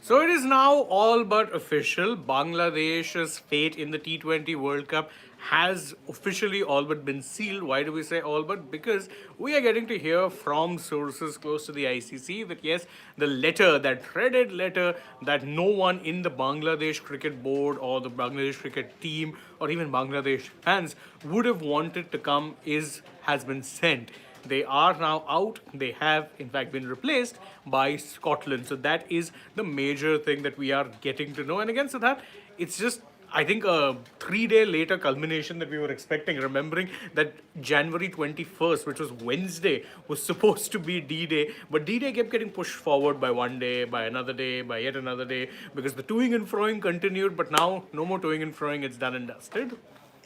So it is now all but official. Bangladesh's fate in the T20 World Cup has officially all but been sealed. Why do we say all but? Because we are getting to hear from sources close to the ICC that yes, the letter, that threaded letter that no one in the Bangladesh cricket board or the Bangladesh cricket team or even Bangladesh fans would have wanted to come has been sent. They are now out. They have, in fact, been replaced by Scotland. So that is the major thing that we are getting to know. And again, Siddharth, it's just, I think, a 3 day later culmination that we were expecting. Remembering that January 21st, which was Wednesday, was supposed to be D Day, but D Day kept getting pushed forward by 1 day, by another day, by yet another day, because the toing and froing continued. But now, no more toing and froing. It's done and dusted.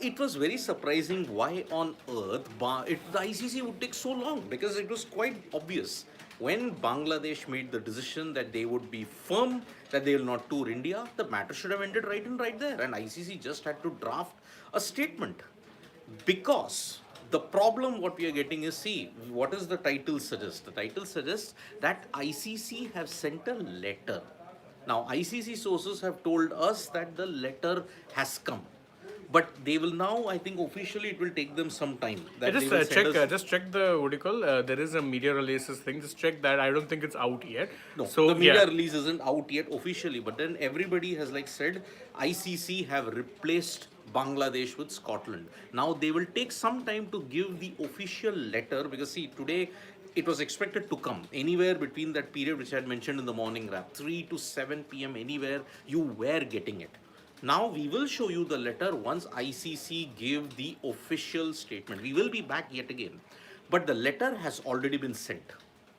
It was very surprising why on earth the ICC would take so long, because it was quite obvious when Bangladesh made the decision that they would be firm that they will not tour India. The matter should have ended right and right there, and ICC just had to draft a statement. Because the problem what we are getting is, see, what does the title suggest? The title suggests that ICC have sent a letter. Now ICC sources have told us that the letter has come, but they will now, I think officially it will take them some time that they will send us. Just check the what do you call? There is a media releases thing. Just check that. I don't think it's out yet. No, So the yeah, media release isn't out yet officially, but then everybody has like said ICC have replaced Bangladesh with Scotland. Now they will take some time to give the official letter, because see, today it was expected to come anywhere between that period which I had mentioned in the morning wrap, 3 to 7 p.m. anywhere you were getting it. Now we will show you the letter once ICC gave the official statement. We will be back yet again. But the letter has already been sent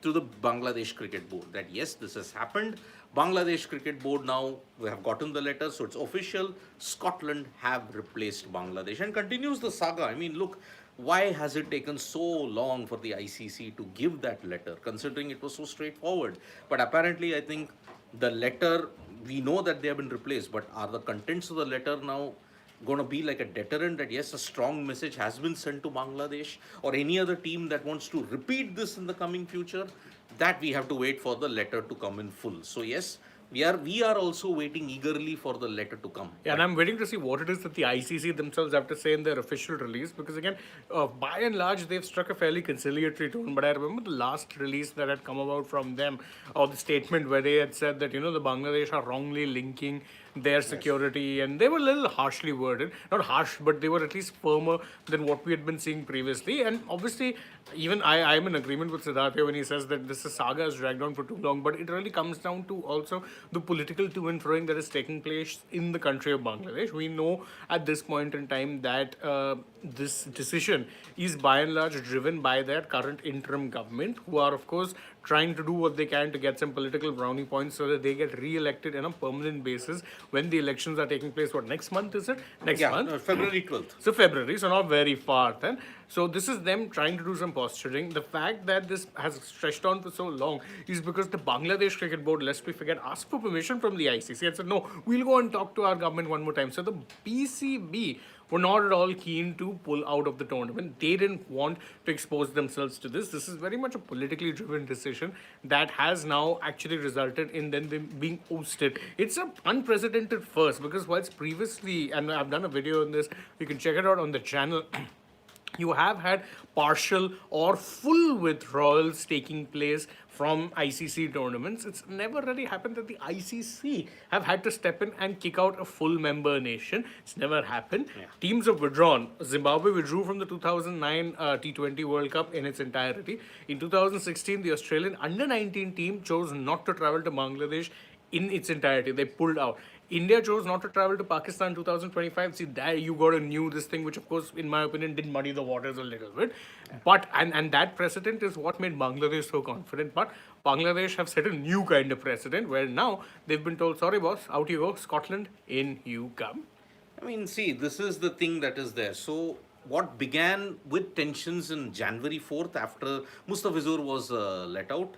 to the Bangladesh Cricket Board that yes, this has happened. Bangladesh Cricket Board now, we have gotten the letter, so it's official. Scotland have replaced Bangladesh, and continues the saga. I mean, look, why has it taken so long for the ICC to give that letter, considering it was so straightforward? But apparently, I think the letter, we know that they have been replaced, but are the contents of the letter now going to be like a deterrent that yes, a strong message has been sent to Bangladesh or any other team that wants to repeat this in the coming future? That we have to wait for the letter to come in full. So yes, we are also waiting eagerly for the letter to come. yeah, and I'm waiting to see what it is that the ICC themselves have to say in their official release. Because again, by and large, they've struck a fairly conciliatory tone. But I remember the last release that had come about from them, or the statement where they had said that the Bangladesh are wrongly linking their security, and they were a little harshly worded. Not harsh, but they were at least firmer than what we had been seeing previously. And obviously, even I am in agreement with Siddhartha when he says that this saga has dragged on for too long. But it really comes down to also the political to and froing that is taking place in the country of Bangladesh. We know at this point in time that this decision is by and large driven by their current interim government, who are, of course, trying to do what they can to get some political brownie points so that they get re-elected on a permanent basis when the elections are taking place. What, next month is it? Next month? February 12th. So February, so not very far then. So this is them trying to do some posturing. The fact that this has stretched on for so long is because the Bangladesh Cricket Board, lest we forget, asked for permission from the ICC and said, no, we'll go and talk to our government one more time. So the BCB were not at all keen to pull out of the tournament. They didn't want to expose themselves to this. This is very much a politically driven decision that has now actually resulted in them being ousted. It's an unprecedented first, because whilst previously, and I've done a video on this, you can check it out on the channel, you have had partial or full withdrawals taking place from ICC tournaments. It's never really happened that the ICC have had to step in and kick out a full member nation. It's never happened. Yeah. Teams have withdrawn. Zimbabwe withdrew from the 2009 T20 World Cup in its entirety. In 2016, the Australian under-19 team chose not to travel to Bangladesh in its entirety. They pulled out. India chose not to travel to Pakistan 2025. See, there you got a new this thing, which of course, in my opinion, did muddy the waters a little bit. But and that precedent is what made Bangladesh so confident. But Bangladesh have set a new kind of precedent where now they've been told, sorry boss, out you go, Scotland, in you come. I mean, see, this is the thing that is there. So, what began with tensions in January 4th after Mustafizur was let out,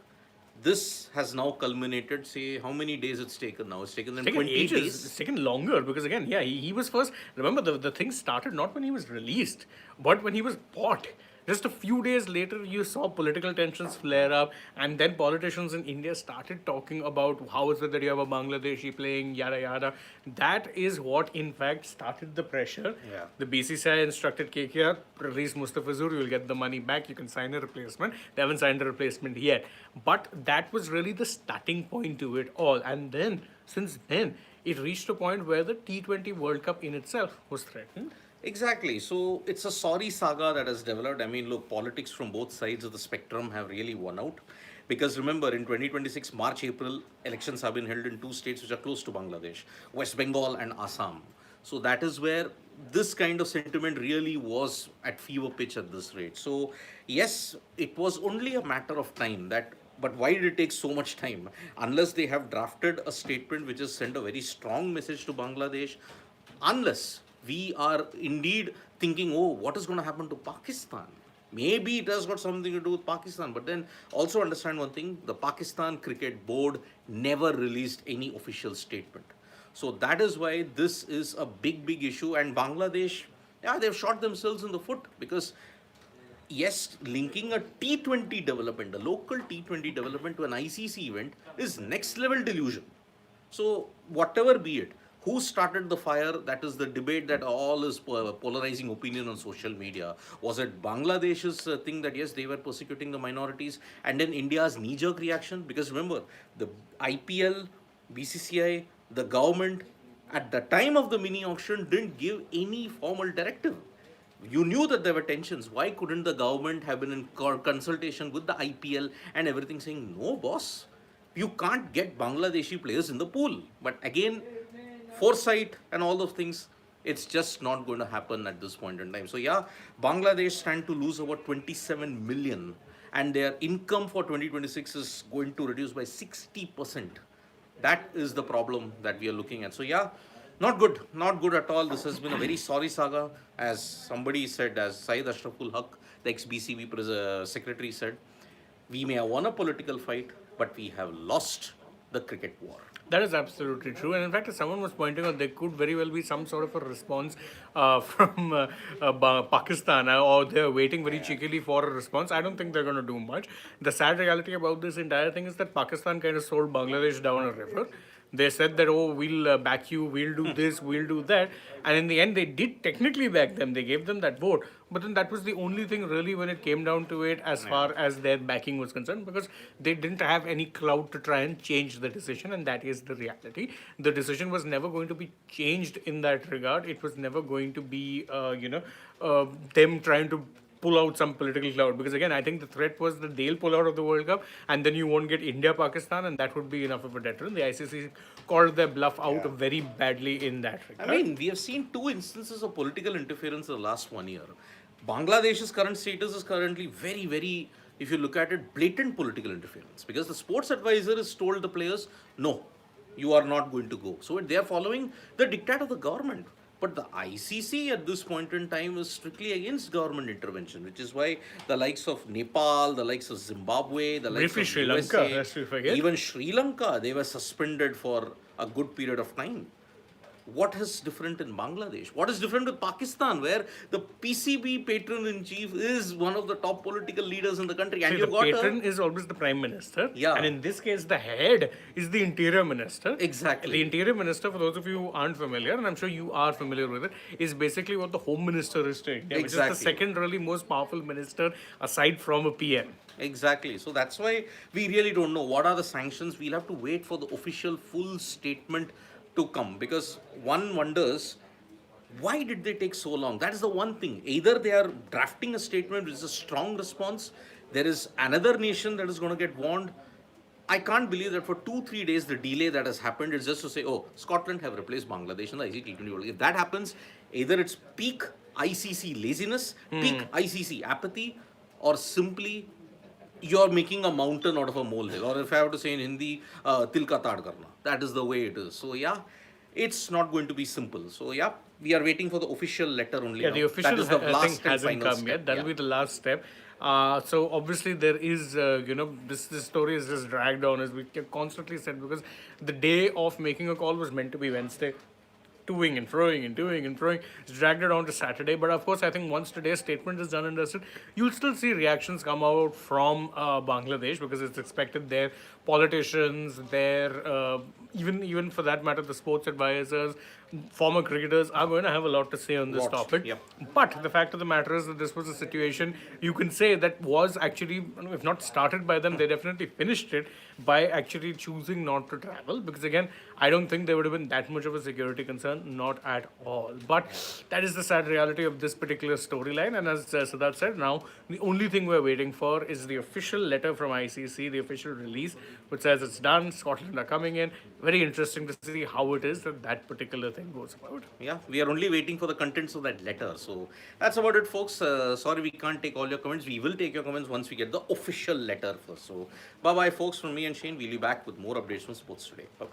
this has now culminated. Say, how many days it's taken now? It's taken them Taken 20 ages. days. It's taken longer because again, yeah, he was first. Remember, the thing started not when he was released, but when he was bought. Just a few days later, you saw political tensions flare up, and then politicians in India started talking about how is it that you have a Bangladeshi playing, yada yada. That is what, in fact, started the pressure. Yeah. The BCCI instructed KKR, release Mustafizur, you'll get the money back, you can sign a replacement. They haven't signed a replacement yet. But that was really the starting point to it all. And then, since then, it reached a point where the T20 World Cup in itself was threatened. Exactly. So it's a sorry saga that has developed. I mean, look, politics from both sides of the spectrum have really won out. Because remember, in 2026, March, April, elections have been held in two states which are close to Bangladesh, West Bengal and Assam. So that is where this kind of sentiment really was at fever pitch at this rate. So, yes, it was only a matter of time that. But why did it take so much time? Unless they have drafted a statement which has sent a very strong message to Bangladesh, unless we are indeed thinking, oh, what is going to happen to Pakistan? Maybe it has got something to do with Pakistan. But then also understand one thing, the Pakistan Cricket Board never released any official statement. So that is why this is a big, big issue. And Bangladesh, yeah, they've shot themselves in the foot because yes, linking a T20 development, a local T20 development to an ICC event is next level delusion. So, whatever be it, who started the fire? That is the debate that all is polarizing opinion on social media. Was it Bangladesh's thing that yes, they were persecuting the minorities, and then India's knee jerk reaction? Because remember, the IPL, BCCI, the government at the time of the mini auction didn't give any formal directive. You knew that there were tensions. Why couldn't the government have been in consultation with the IPL and everything saying, no, boss, you can't get Bangladeshi players in the pool? But again, foresight and all those things, it's just not going to happen at this point in time. So, yeah, Bangladesh stand to lose about 27 million and their income for 2026 is going to reduce by 60%. That is the problem that we are looking at. So, yeah, not good at all. This has been a very sorry saga. As somebody said, as Syed Ashraful Haq, the ex-BCB secretary said, we may have won a political fight, but we have lost the cricket war. That is absolutely true. And in fact, as someone was pointing out, there could very well be some sort of a response from Pakistan, or they're waiting very cheekily for a response. I don't think they're going to do much. The sad reality about this entire thing is that Pakistan kind of sold Bangladesh down a river. They said that, oh, we'll back you, we'll do this, we'll do that. And in the end, they did technically back them. They gave them that vote. But then that was the only thing really when it came down to it as far as their backing was concerned, because they didn't have any clout to try and change the decision. And that is the reality. The decision was never going to be changed in that regard. It was never going to be, them trying to pull out some political cloud, because again I think the threat was that they'll pull out of the World Cup and then you won't get India Pakistan, and that would be enough of a deterrent. The ICC called their bluff out very badly in that regard. I mean, we have seen two instances of political interference in the last 1 year. Bangladesh's current status is currently very, very, if you look at it, blatant political interference, because the sports advisor has told the players, no, you are not going to go. So they are following the diktat of the government. But the ICC at this point in time is strictly against government intervention, which is why the likes of Nepal, the likes of Zimbabwe, the likes of Sri USA, Lanka, lest we forget. even Sri Lanka, they were suspended for a good period of time. What is different in Bangladesh? What is different with Pakistan, where the PCB patron-in-chief is one of the top political leaders in the country? And See, you the got patron is always the prime minister. Yeah. And in this case, the head is the interior minister. Exactly. The interior minister, for those of you who aren't familiar, and I'm sure you are familiar with it, is basically what the home minister is to India, which is the Exactly. second really most powerful minister aside from a PM. Exactly. So that's why we really don't know what are the sanctions. We'll have to wait for the official full statement to come, because one wonders, why did they take so long? That is the one thing. Either they are drafting a statement which is a strong response, there is another nation that is going to get warned. I can't believe that for 2-3 days the delay that has happened is just to say, oh, Scotland have replaced Bangladesh in the ICC T20 World Cup. If that happens, either it's peak ICC laziness, peak ICC apathy, or simply you're making a mountain out of a molehill. Or if I have to say in Hindi, til ka taad karna. That is the way it is. So yeah, it's not going to be simple. So yeah, we are waiting for the official letter only. Yeah, now. the official that is the thing last and hasn't final come step. yet. That'll Yeah. be the last step. So obviously there is, this story is just dragged on, as we constantly said, because the day of making a call was meant to be Wednesday. toing and froing and toing and froing. It's dragged it on to Saturday. But of course, I think once today's statement is done and dusted, you'll still see reactions come out from Bangladesh, because it's expected their politicians, their even for that matter, the sports advisors, former cricketers are going to have a lot to say on this topic. Yep. But the fact of the matter is that this was a situation, you can say, that was actually, if not started by them, they definitely finished it by actually choosing not to travel. Because again, I don't think there would have been that much of a security concern, not at all. But that is the sad reality of this particular storyline. And as Siddharth said, now the only thing we're waiting for is the official letter from ICC, the official release, which says it's done, Scotland are coming in. Very interesting to see how it is that that particular thing goes about. Yeah, we are only waiting for the contents of that letter. So that's about it, folks. Sorry, we can't take all your comments. We will take your comments once we get the official letter first. So bye bye, folks, from me and Shane. We'll be back with more updates from Sports Today. Bye bye.